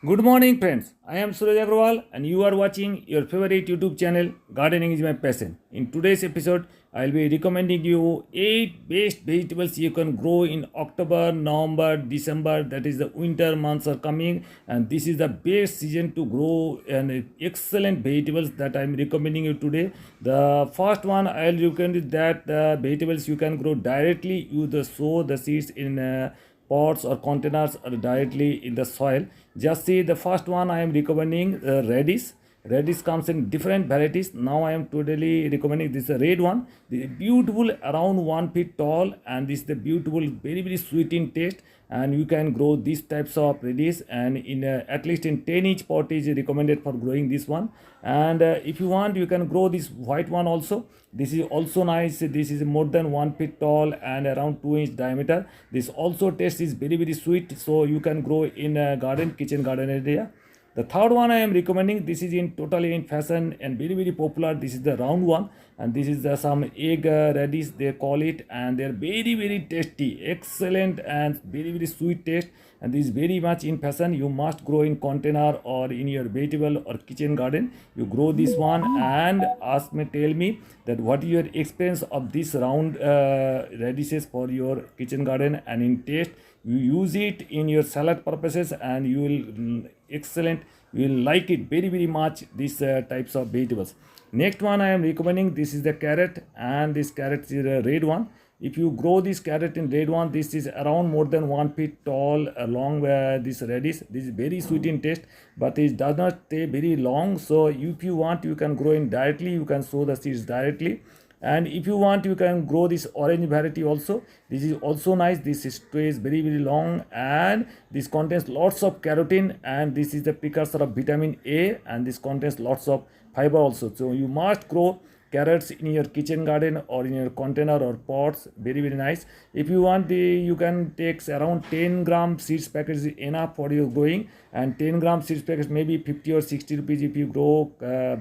Good morning, friends. I am Suraj Agrawal, and you are watching your favorite YouTube channel, Gardening is My Passion. In today's episode, I'll be recommending you 8 best vegetables you can grow in October, November, December. That is the winter months are coming, and this is the best season to grow and excellent vegetables that I'm recommending you today. The first one I'll recommend is that the vegetables you can grow directly. You the sow the seeds in. Pots or containers or directly in the soil. Just see the first one I am recommending radish. Radish comes in different varieties. Now I am totally recommending this red one. This is beautiful, around 1 feet tall, and this is the beautiful, very very sweet in taste. And you can grow these types of radish, and in at least in 10-inch pot is recommended for growing this one. And if you want, you can grow this white one also. This is also nice. This is more than 1 feet tall and around 2 inch diameter. This also taste is very very sweet, so you can grow in a garden, kitchen garden area. The third one I am recommending, this is in totally in fashion and very very popular. This is the round one, and this is the some egg radish they call it, and they are very very tasty, excellent and very very sweet taste. And this is very much in fashion. You must grow in container or in your vegetable or kitchen garden. You grow this one and ask me, tell me that what is your experience of this round radishes for your kitchen garden and in taste. You use it in your salad purposes and you will excellent, you will like it very very much, these types of vegetables. Next one I am recommending, this is the carrot, and this carrot is a red one. If you grow this carrot in red one, this is around more than 1 feet tall along this radish. This is very sweet in taste, but it does not stay very long. So if you want, you can grow in directly, you can sow the seeds directly. And if you want, you can grow this orange variety also. This is also nice. This stays very very long, and this contains lots of carotene, and this is the precursor of vitamin A, and this contains lots of fiber also. So you must grow carrots in your kitchen garden or in your container or pots, very very nice. If you want, you can take around 10 gram seeds packets is enough for your growing, and 10 gram seeds packets maybe 50 or 60 rupees. If you grow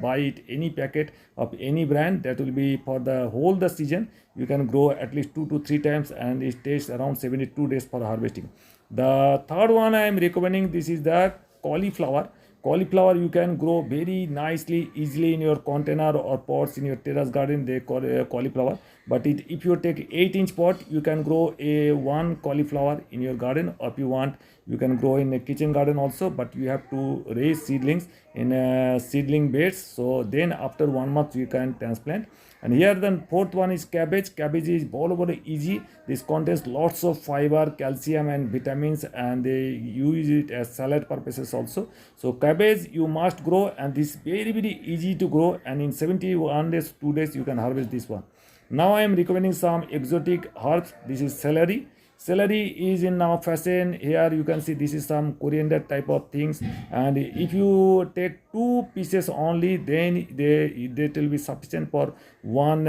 buy it any packet of any brand, that will be for the whole the season. You can grow at least 2 to 3 times, and it takes around 72 days for harvesting. The third one I am recommending, this is the cauliflower. Cauliflower you can grow very nicely, easily in your container or pots in your terrace garden. They call cauliflower. But if you take 8-inch pot, you can grow a one cauliflower in your garden. Or if you want, you can grow in a kitchen garden also. But you have to raise seedlings in seedling beds. So then after 1 month you can transplant. And here the fourth one is cabbage. Cabbage is all over easy. This contains lots of fiber, calcium and vitamins, and they use it as salad purposes also. So cabbage you must grow, and this very very easy to grow, and in 71 days 2 days you can harvest this one. Now I am recommending some exotic herbs. This is celery. Celery is in now fashion. Here you can see this is some coriander type of things, and if you take 2 pieces only, then they will be sufficient for one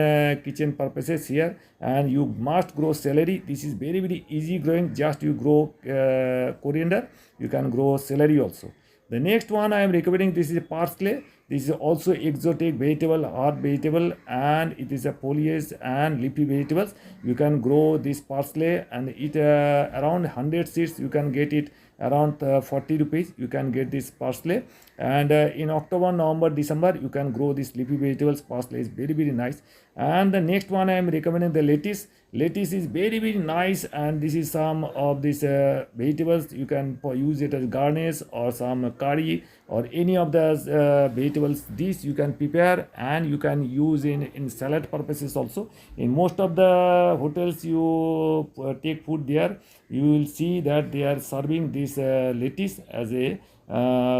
kitchen purposes here. And you must grow celery. This is very very easy growing. Just you grow coriander, you can grow celery also. The next one I am recommending, this is parsley. This is also exotic vegetable, herb vegetable, and it is a foliage and leafy vegetables. You can grow this parsley and it around 100 seeds. You can get it around 40 rupees. You can get this parsley, and in October, November, December you can grow this leafy vegetables. Parsley is very very nice. And the next one I am recommending the lettuce. Lettuce is very very nice, and this is some of these vegetables. You can use it as garnish or some curry or any of the vegetables. This you can prepare and you can use in salad purposes also. In most of the hotels you take food there, you will see that they are serving this lettuce as a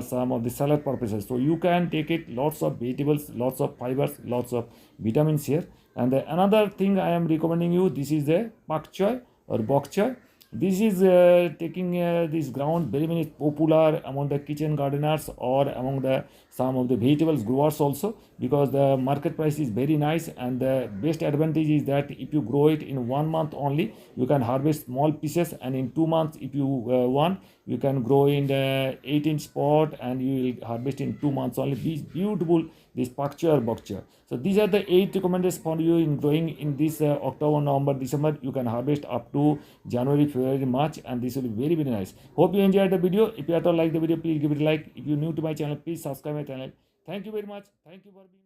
some of the salad purposes. So you can take it, lots of vegetables, lots of fibers, lots of vitamins here. And another thing I am recommending you, this is the pak choy or bok choy. This is taking this ground very very popular among the kitchen gardeners or among the some of the vegetables growers also, because the market price is very nice. And the best advantage is that if you grow it in 1 month only, you can harvest small pieces, and in 2 months if you want, you can grow in the 8-inch pot, and you will harvest in 2 months only. These beautiful, this pakcha or bokcha. So these are the 8 recommendations for you in growing in this October, November, December. You can harvest up to January, February, March, and this will be very, very nice. Hope you enjoyed the video. If you at all like the video, please give it a like. If you're new to my channel, please subscribe my channel. Thank you very much. Thank you for being